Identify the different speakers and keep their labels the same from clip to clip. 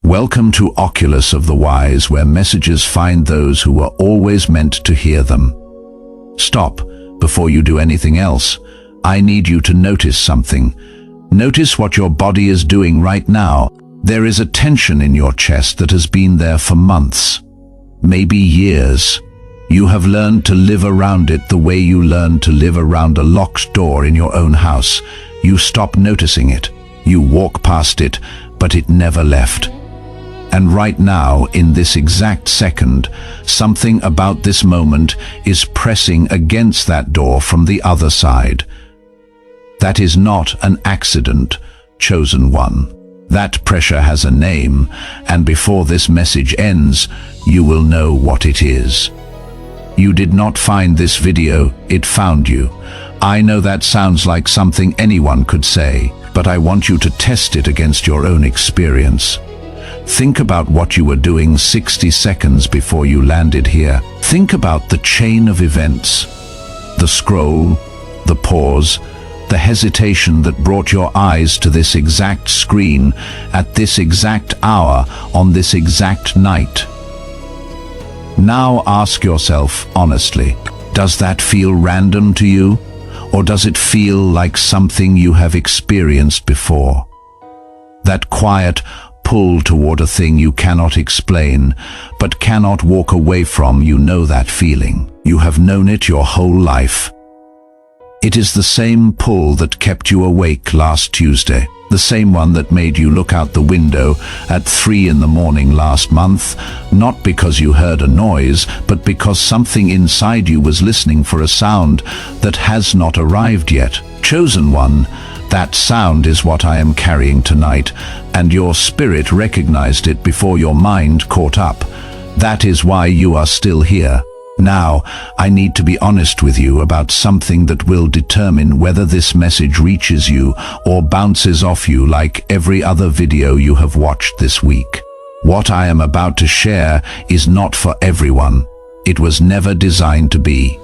Speaker 1: Welcome to Oculus of the Wise, where messages find those who were always meant to hear them. Stop before you do anything else. I need you to notice something. Notice what your body is doing right now. There is a tension in your chest that has been there for months, maybe years. You have learned to live around it the way you learned to live around a locked door in your own house. You stop noticing it. You walk past it, but it never left. And right now, in this exact second, something about this moment is pressing against that door from the other side. That is not an accident, chosen one. That pressure has a name, and before this message ends, you will know what it is. You did not find this video, it found you. I know that sounds like something anyone could say, but I want you to test it against your own experience. Think about what you were doing 60 seconds before you landed here. Think about the chain of events, the scroll, the pause, the hesitation that brought your eyes to this exact screen at this exact hour on this exact night. Now ask yourself honestly, does that feel random to you? Or does it feel like something you have experienced before? That quiet pull toward a thing you cannot explain, but cannot walk away from. You know that feeling. You have known it your whole life. It is the same pull that kept you awake last Tuesday, the same one that made you look out the window at 3 in the morning last month, not because you heard a noise, but because something inside you was listening for a sound that has not arrived yet. Chosen one, that sound is what I am carrying tonight, and your spirit recognized it before your mind caught up. That is why you are still here. Now, I need to be honest with you about something that will determine whether this message reaches you or bounces off you like every other video you have watched this week. What I am about to share is not for everyone. It was never designed to be.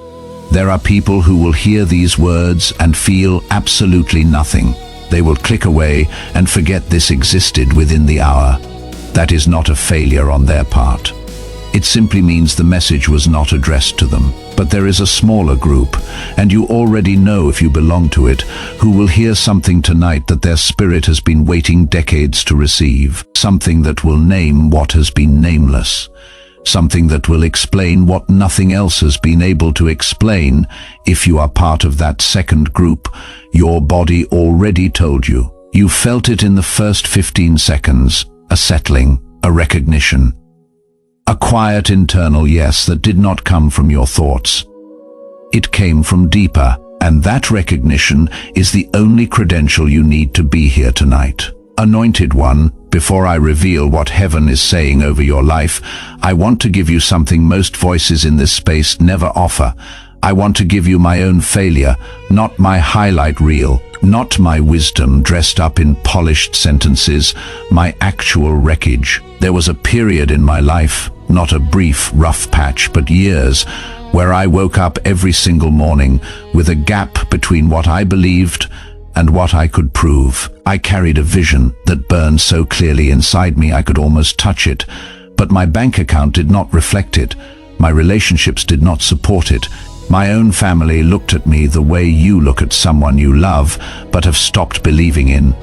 Speaker 1: There are people who will hear these words and feel absolutely nothing. They will click away and forget this existed within the hour. That is not a failure on their part. It simply means the message was not addressed to them. But there is a smaller group, and you already know if you belong to it, who will hear something tonight that their spirit has been waiting decades to receive. Something that will name what has been nameless. Something that will explain what nothing else has been able to explain. If you are part of that second group, your body already told you. You felt it in the first 15 seconds, a settling, a recognition. A quiet internal yes that did not come from your thoughts. It came from deeper, and that recognition is the only credential you need to be here tonight. Anointed one, before I reveal what heaven is saying over your life, I want to give you something most voices in this space never offer. I want to give you my own failure, not my highlight reel, not my wisdom dressed up in polished sentences, my actual wreckage. There was a period in my life, not a brief, rough patch, but years, where I woke up every single morning with a gap between what I believed and what I could prove. I carried a vision that burned so clearly inside me I could almost touch it, but my bank account did not reflect it. My relationships did not support it. My own family looked at me the way you look at someone you love but have stopped believing in.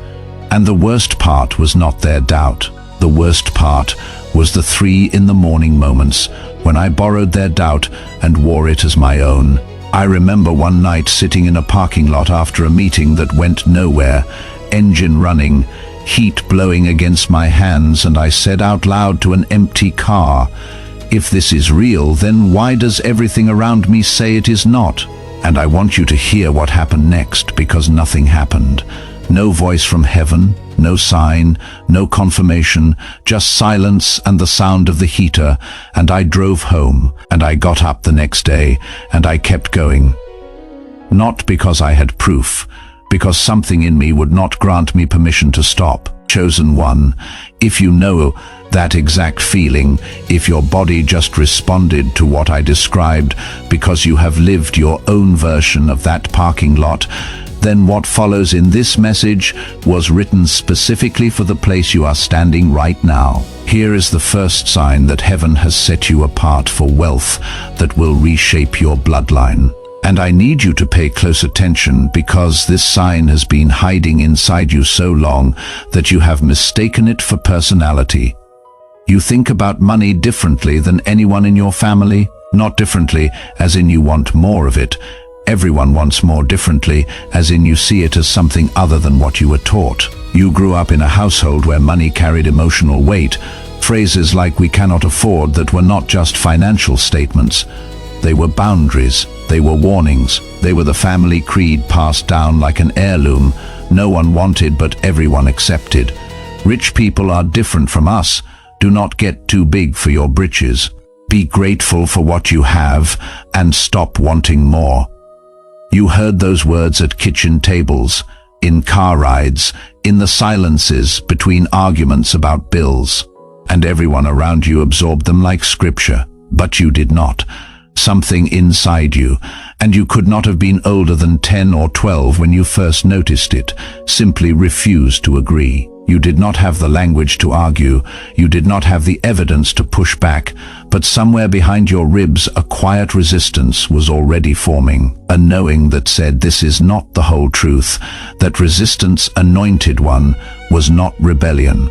Speaker 1: And the worst part was not their doubt. The worst part was the 3 in the morning moments when I borrowed their doubt and wore it as my own. I remember one night sitting in a parking lot after a meeting that went nowhere, engine running, heat blowing against my hands, and I said out loud to an empty car, "If this is real, then why does everything around me say it is not?" And I want you to hear what happened next, because nothing happened. No voice from heaven, no sign, no confirmation, just silence and the sound of the heater, and I drove home, and I got up the next day, and I kept going. Not because I had proof, because something in me would not grant me permission to stop. Chosen one, if you know that exact feeling, if your body just responded to what I described because you have lived your own version of that parking lot, then what follows in this message was written specifically for the place you are standing right now. Here is the first sign that heaven has set you apart for wealth that will reshape your bloodline. And I need you to pay close attention, because this sign has been hiding inside you so long that you have mistaken it for personality. You think about money differently than anyone in your family. Not differently as in you want more of it. Everyone wants more differently, as in you see it as something other than what you were taught. You grew up in a household where money carried emotional weight. Phrases like "we cannot afford" that were not just financial statements. They were boundaries, they were warnings, they were the family creed passed down like an heirloom. No one wanted, but everyone accepted. Rich people are different from us. Do not get too big for your britches. Be grateful for what you have and stop wanting more. You heard those words at kitchen tables, in car rides, in the silences between arguments about bills. And everyone around you absorbed them like scripture. But you did not. Something inside you, and you could not have been older than 10 or 12 when you first noticed it, simply refused to agree. You did not have the language to argue, you did not have the evidence to push back, but somewhere behind your ribs a quiet resistance was already forming, a knowing that said this is not the whole truth. That resistance, anointed one, was not rebellion.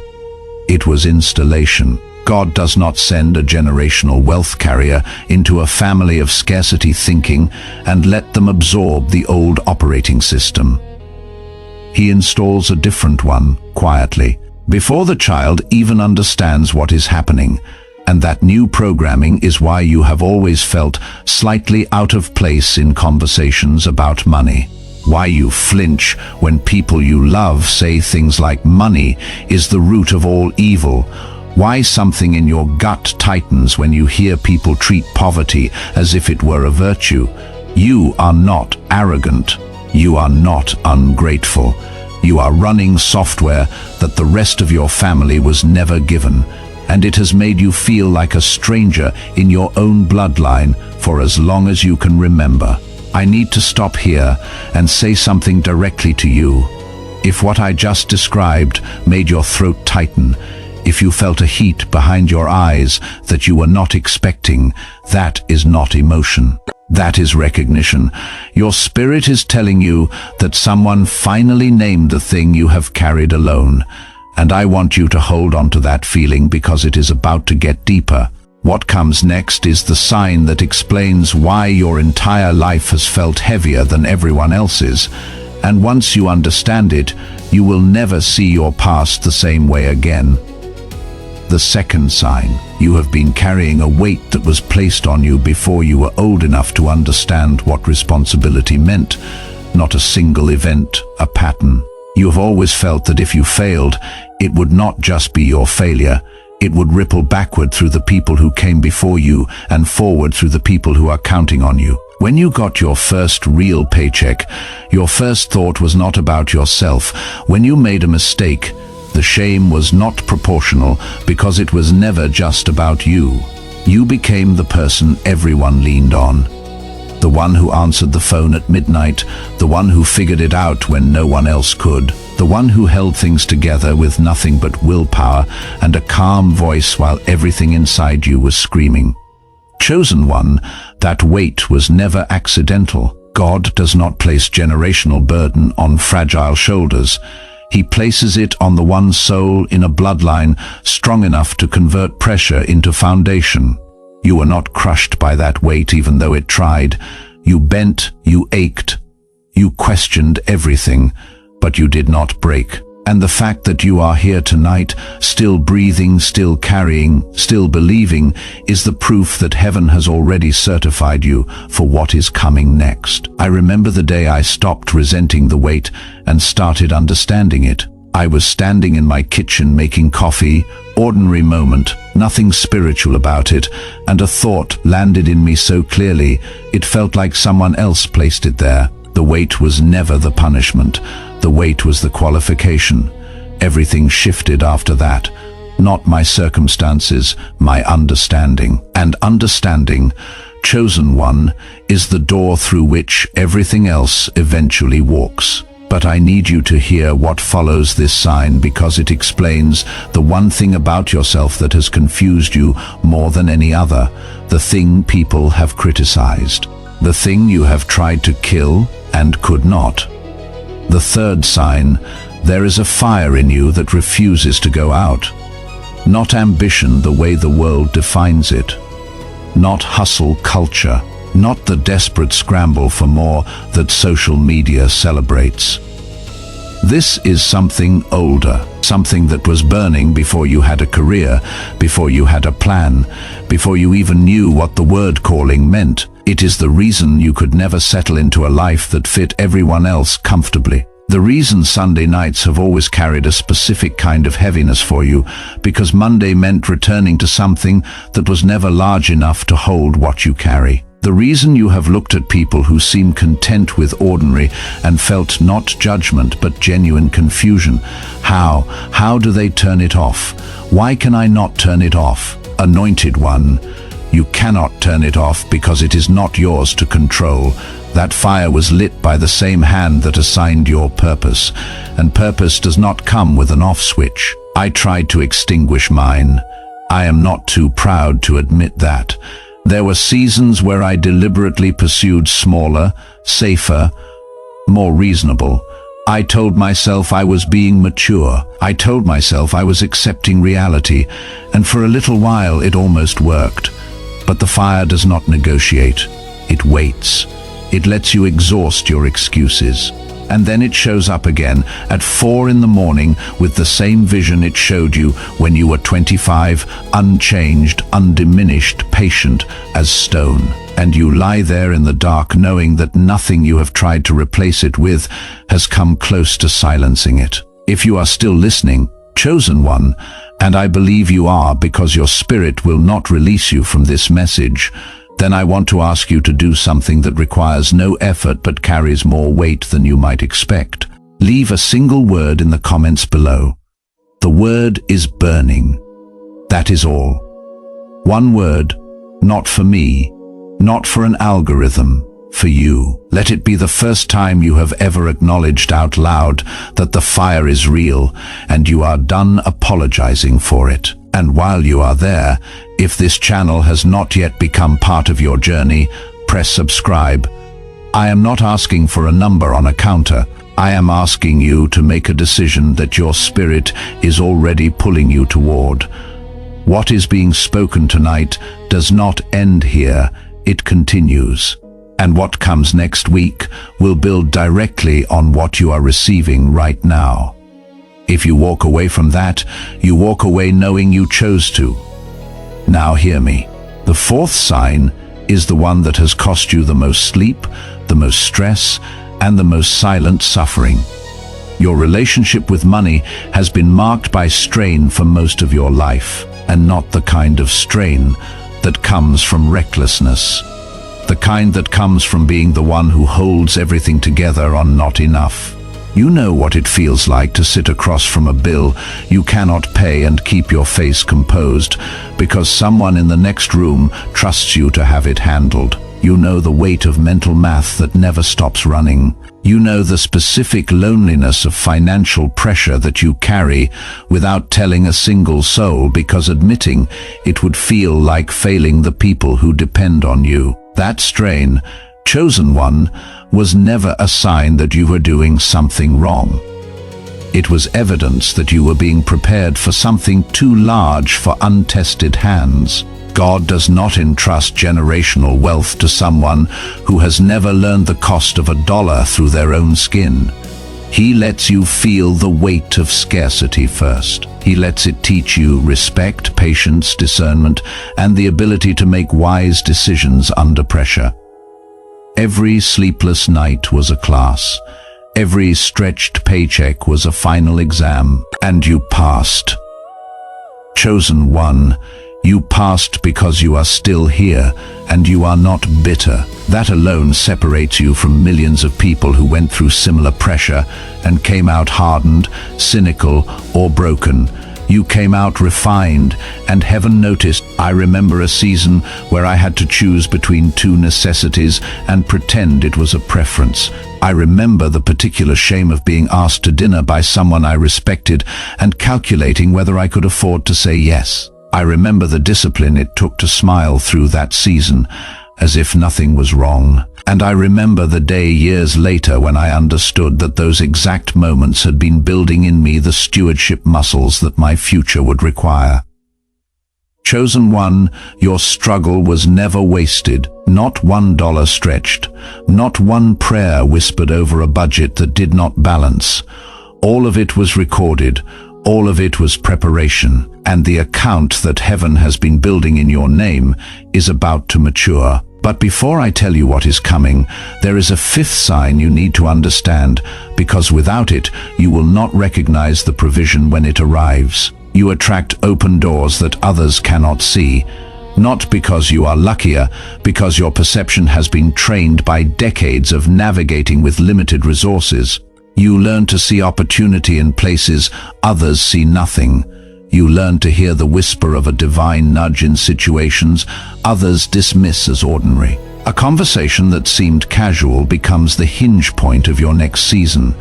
Speaker 1: It was installation. God does not send a generational wealth carrier into a family of scarcity thinking and let them absorb the old operating system. He installs a different one, quietly, before the child even understands what is happening. And that new programming is why you have always felt slightly out of place in conversations about money. Why you flinch when people you love say things like "money is the root of all evil." Why something in your gut tightens when you hear people treat poverty as if it were a virtue. You are not arrogant. You are not ungrateful. You are running software that the rest of your family was never given, and it has made you feel like a stranger in your own bloodline for as long as you can remember. I need to stop here and say something directly to you. If what I just described made your throat tighten, if you felt a heat behind your eyes that you were not expecting, that is not emotion. That is recognition. Your spirit is telling you that someone finally named the thing you have carried alone. And I want you to hold on to that feeling, because it is about to get deeper. What comes next is the sign that explains why your entire life has felt heavier than everyone else's. And once you understand it, you will never see your past the same way again. The second sign: you have been carrying a weight that was placed on you before you were old enough to understand what responsibility meant. Not a single event, a pattern. You have always felt that if you failed, it would not just be your failure. It would ripple backward through the people who came before you and forward through the people who are counting on you. When you got your first real paycheck, your first thought was not about yourself. When you made a mistake, the shame was not proportional, because it was never just about you. You became the person everyone leaned on. The one who answered the phone at midnight, the one who figured it out when no one else could, the one who held things together with nothing but willpower and a calm voice while everything inside you was screaming. Chosen one, that weight was never accidental. God does not place generational burden on fragile shoulders. He places it on the one soul in a bloodline strong enough to convert pressure into foundation. You were not crushed by that weight, even though it tried. You bent, you ached, you questioned everything, but you did not break. And the fact that you are here tonight, still breathing, still carrying, still believing, is the proof that heaven has already certified you for what is coming next. I remember the day I stopped resenting the weight and started understanding it. I was standing in my kitchen making coffee, ordinary moment, nothing spiritual about it, and a thought landed in me so clearly, it felt like someone else placed it there. The weight was never the punishment. The weight was the qualification. Everything shifted after that. Not my circumstances, my understanding. And understanding chosen one, is the door through which everything else eventually walks. But I need you to hear what follows this sign, because it explains the one thing about yourself that has confused you more than any other, the thing people have criticized, the thing you have tried to kill and could not. The third sign: there is a fire in you that refuses to go out. Not ambition the way the world defines it. Not hustle culture. Not the desperate scramble for more that social media celebrates. This is something older, something that was burning before you had a career, before you had a plan, before you even knew what the word calling meant. It is the reason you could never settle into a life that fit everyone else comfortably. The reason Sunday nights have always carried a specific kind of heaviness for you, because Monday meant returning to something that was never large enough to hold what you carry. The reason you have looked at people who seem content with ordinary and felt not judgment but genuine confusion. How do they turn it off? Why can I not turn it off? Anointed one, you cannot turn it off because it is not yours to control. That fire was lit by the same hand that assigned your purpose, and purpose does not come with an off switch. I tried to extinguish mine. I am not too proud to admit that. There were seasons where I deliberately pursued smaller, safer, more reasonable. I told myself I was being mature. I told myself I was accepting reality, and for a little while it almost worked. But the fire does not negotiate. It waits. It lets you exhaust your excuses. And then it shows up again at 4 in the morning with the same vision it showed you when you were 25, unchanged, undiminished, patient as stone. And you lie there in the dark knowing that nothing you have tried to replace it with has come close to silencing it. If you are still listening, chosen one, and I believe you are because your spirit will not release you from this message, then I want to ask you to do something that requires no effort but carries more weight than you might expect. Leave a single word in the comments below. The word is burning. That is all. One word, not for me, not for an algorithm, for you. Let it be the first time you have ever acknowledged out loud that the fire is real and you are done apologizing for it. And while you are there, if this channel has not yet become part of your journey, press subscribe. I am not asking for a number on a counter. I am asking you to make a decision that your spirit is already pulling you toward. What is being spoken tonight does not end here, it continues. And what comes next week will build directly on what you are receiving right now. If you walk away from that, you walk away knowing you chose to. Now hear me. The fourth sign is the one that has cost you the most sleep, the most stress, and the most silent suffering. Your relationship with money has been marked by strain for most of your life, and not the kind of strain that comes from recklessness. The kind that comes from being the one who holds everything together on not enough. You know what it feels like to sit across from a bill you cannot pay and keep your face composed because someone in the next room trusts you to have it handled. You know the weight of mental math that never stops running. You know the specific loneliness of financial pressure that you carry without telling a single soul, because admitting it would feel like failing the people who depend on you. That strain, chosen one, was never a sign that you were doing something wrong. It was evidence that you were being prepared for something too large for untested hands. God does not entrust generational wealth to someone who has never learned the cost of $1 through their own skin. He lets you feel the weight of scarcity first. He lets it teach you respect, patience, discernment, and the ability to make wise decisions under pressure. Every sleepless night was a class. Every stretched paycheck was a final exam, and you passed. Chosen one, you passed because you are still here, and you are not bitter. That alone separates you from millions of people who went through similar pressure and came out hardened, cynical, or broken. You came out refined, and heaven noticed. I remember a season where I had to choose between two necessities and pretend it was a preference. I remember the particular shame of being asked to dinner by someone I respected and calculating whether I could afford to say yes. I remember the discipline it took to smile through that season, as if nothing was wrong. And I remember the day years later when I understood that those exact moments had been building in me the stewardship muscles that my future would require. Chosen one, your struggle was never wasted, not $1 stretched, not one prayer whispered over a budget that did not balance. All of it was recorded, all of it was preparation, and the account that heaven has been building in your name is about to mature. But before I tell you what is coming, there is a fifth sign you need to understand, because without it, you will not recognize the provision when it arrives. You attract open doors that others cannot see, not because you are luckier, because your perception has been trained by decades of navigating with limited resources. You learn to see opportunity in places others see nothing. You learn to hear the whisper of a divine nudge in situations others dismiss as ordinary. A conversation that seemed casual becomes the hinge point of your next season.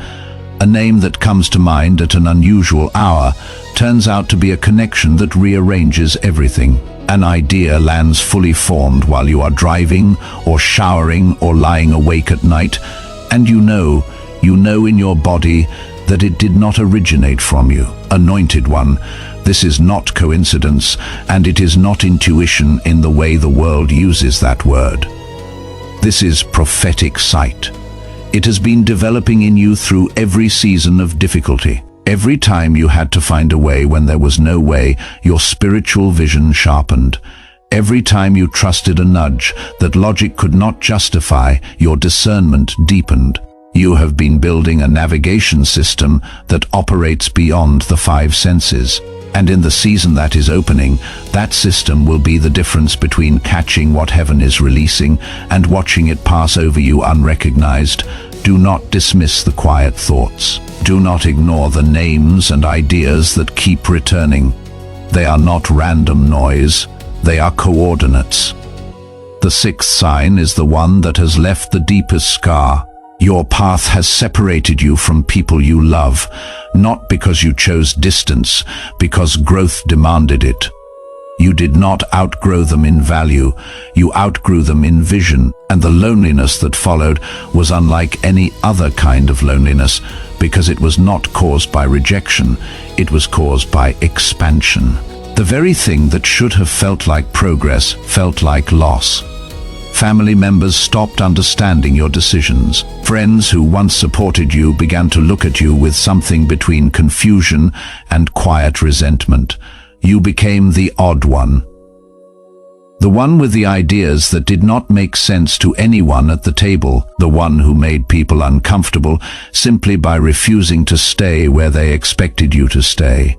Speaker 1: A name that comes to mind at an unusual hour turns out to be a connection that rearranges everything. An idea lands fully formed while you are driving or showering or lying awake at night, and you know in your body that it did not originate from you. Anointed one, this is not coincidence, and it is not intuition in the way the world uses that word. This is prophetic sight. It has been developing in you through every season of difficulty. Every time you had to find a way when there was no way, your spiritual vision sharpened. Every time you trusted a nudge that logic could not justify, your discernment deepened. You have been building a navigation system that operates beyond the five senses. And in the season that is opening, that system will be the difference between catching what heaven is releasing and watching it pass over you unrecognized. Do not dismiss the quiet thoughts. Do not ignore the names and ideas that keep returning. They are not random noise, they are coordinates. The sixth sign is the one that has left the deepest scar. Your path has separated you from people you love, not because you chose distance, because growth demanded it. You did not outgrow them in value, you outgrew them in vision, and the loneliness that followed was unlike any other kind of loneliness, because it was not caused by rejection, it was caused by expansion. The very thing that should have felt like progress felt like loss. Family members stopped understanding your decisions. Friends who once supported you began to look at you with something between confusion and quiet resentment. You became the odd one. The one with the ideas that did not make sense to anyone at the table, the one who made people uncomfortable simply by refusing to stay where they expected you to stay.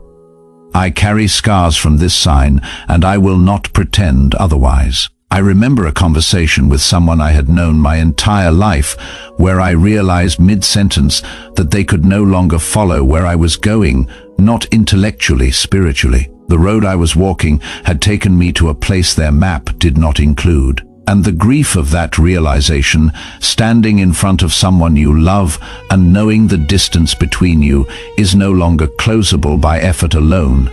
Speaker 1: I carry scars from this sign, and I will not pretend otherwise. I remember a conversation with someone I had known my entire life where I realized mid-sentence that they could no longer follow where I was going, not intellectually, spiritually. The road I was walking had taken me to a place their map did not include. And the grief of that realization, standing in front of someone you love and knowing the distance between you is no longer closable by effort alone.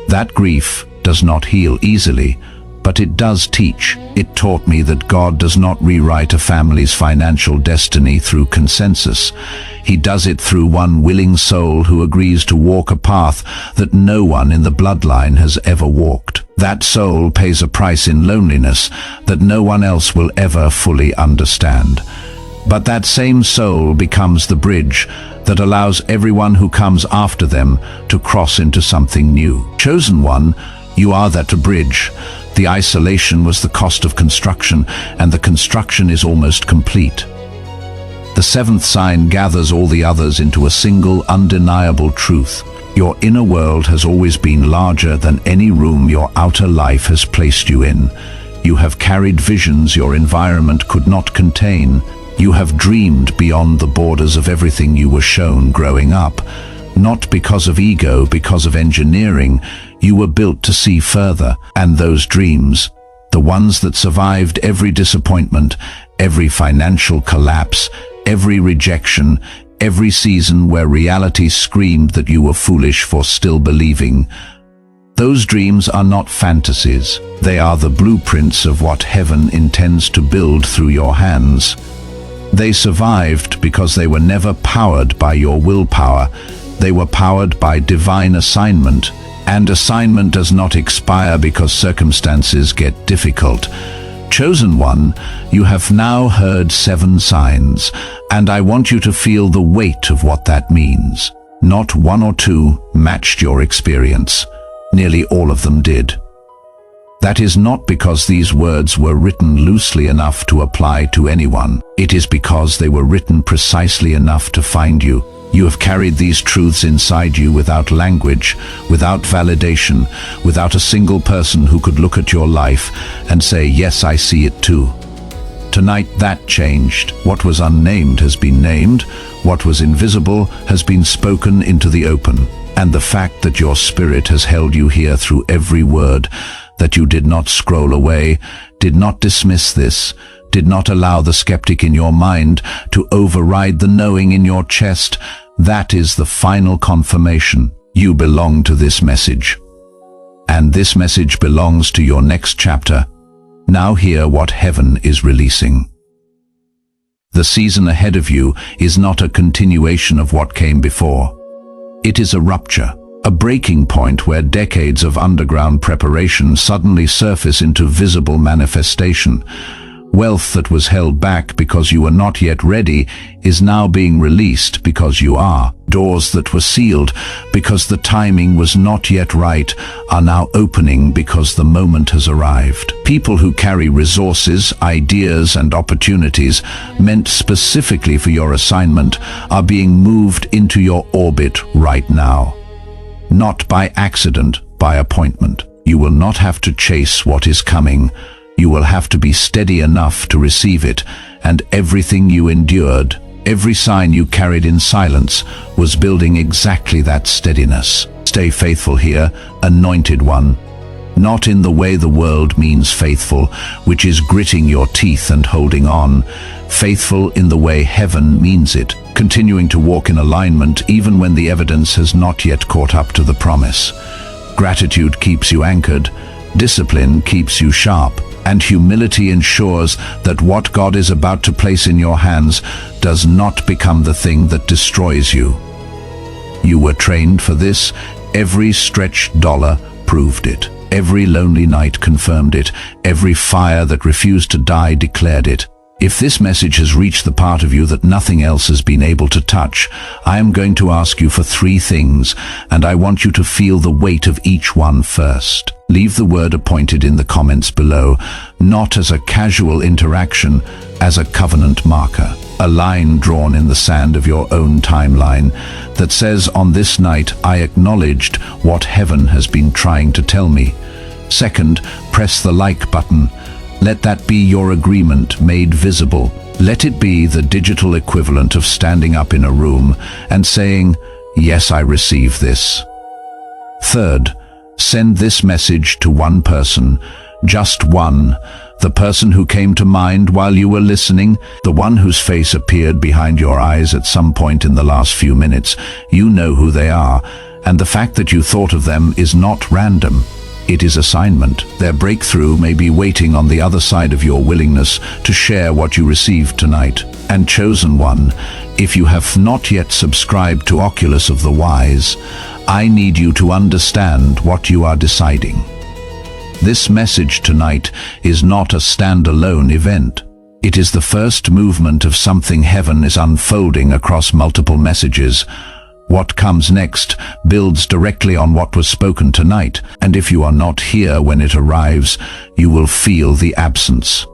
Speaker 1: That grief does not heal easily, but it does teach. It taught me that God does not rewrite a family's financial destiny through consensus. He does it through one willing soul who agrees to walk a path that no one in the bloodline has ever walked. That soul pays a price in loneliness that no one else will ever fully understand. But that same soul becomes the bridge that allows everyone who comes after them to cross into something new. Chosen one, you are that bridge. The isolation was the cost of construction, and the construction is almost complete. The seventh sign gathers all the others into a single, undeniable truth. Your inner world has always been larger than any room your outer life has placed you in. You have carried visions your environment could not contain. You have dreamed beyond the borders of everything you were shown growing up. Not because of ego, because of engineering. You were built to see further, and those dreams, the ones that survived every disappointment, every financial collapse, every rejection, every season where reality screamed that you were foolish for still believing. Those dreams are not fantasies. They are the blueprints of what heaven intends to build through your hands. They survived because they were never powered by your willpower. They were powered by divine assignment. And assignment does not expire because circumstances get difficult. Chosen one, you have now heard 7 signs, and I want you to feel the weight of what that means. Not 1 or 2 matched your experience. Nearly all of them did. That is not because these words were written loosely enough to apply to anyone. It is because they were written precisely enough to find you. You have carried these truths inside you without language, without validation, without a single person who could look at your life and say, yes, I see it too. Tonight that changed. What was unnamed has been named. What was invisible has been spoken into the open. And the fact that your spirit has held you here through every word, that you did not scroll away, did not dismiss this, did not allow the skeptic in your mind to override the knowing in your chest, that is the final confirmation. You belong to this message. And this message belongs to your next chapter. Now hear what heaven is releasing. The season ahead of you is not a continuation of what came before. It is a rupture, a breaking point where decades of underground preparation suddenly surface into visible manifestation. Wealth that was held back because you were not yet ready is now being released because you are. Doors that were sealed because the timing was not yet right are now opening because the moment has arrived. People who carry resources, ideas, and opportunities meant specifically for your assignment are being moved into your orbit right now. Not by accident, by appointment. You will not have to chase what is coming. You will have to be steady enough to receive it, and everything you endured, every sign you carried in silence, was building exactly that steadiness. Stay faithful here, anointed one. Not in the way the world means faithful, which is gritting your teeth and holding on. Faithful in the way heaven means it, continuing to walk in alignment even when the evidence has not yet caught up to the promise. Gratitude keeps you anchored, discipline keeps you sharp, and humility ensures that what God is about to place in your hands does not become the thing that destroys you. You were trained for this. Every stretched dollar proved it. Every lonely night confirmed it. Every fire that refused to die declared it. If this message has reached the part of you that nothing else has been able to touch, I am going to ask you for 3 things, and I want you to feel the weight of each one first. Leave the word appointed in the comments below, not as a casual interaction, as a covenant marker. A line drawn in the sand of your own timeline that says, on this night I acknowledged what heaven has been trying to tell me. Second, press the like button. Let that be your agreement made visible. Let it be the digital equivalent of standing up in a room and saying, yes, I receive this. Third, send this message to one person, just one, the person who came to mind while you were listening, the one whose face appeared behind your eyes at some point in the last few minutes. You know who they are, and the fact that you thought of them is not random. It is assignment. Their breakthrough may be waiting on the other side of your willingness to share what you received tonight. And chosen one, if you have not yet subscribed to Oculus of the Wise, I need you to understand what you are deciding. This message tonight is not a standalone event. It is the first movement of something heaven is unfolding across multiple messages. What comes next builds directly on what was spoken tonight, and if you are not here when it arrives, you will feel the absence.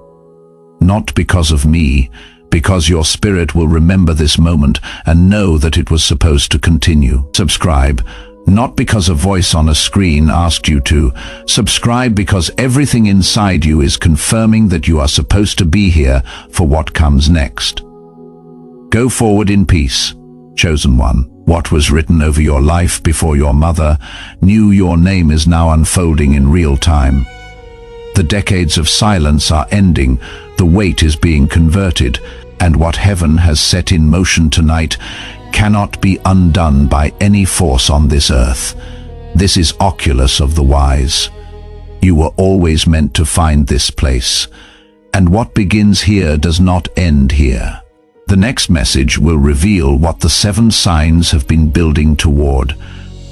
Speaker 1: Not because of me, because your spirit will remember this moment and know that it was supposed to continue. Subscribe, not because a voice on a screen asked you to. Subscribe because everything inside you is confirming that you are supposed to be here for what comes next. Go forward in peace, chosen one. What was written over your life before your mother knew your name is now unfolding in real time. The decades of silence are ending, the weight is being converted, and what heaven has set in motion tonight cannot be undone by any force on this earth. This is Oculus of the wise. You were always meant to find this place, and what begins here does not end here. The next message will reveal what the 7 signs have been building toward,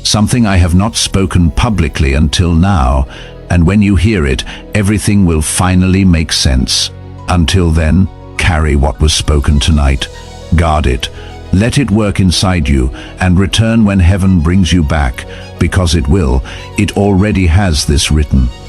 Speaker 1: something I have not spoken publicly until now, and when you hear it, everything will finally make sense. Until then, carry what was spoken tonight, guard it, let it work inside you, and return when heaven brings you back, because it will, it already has this written.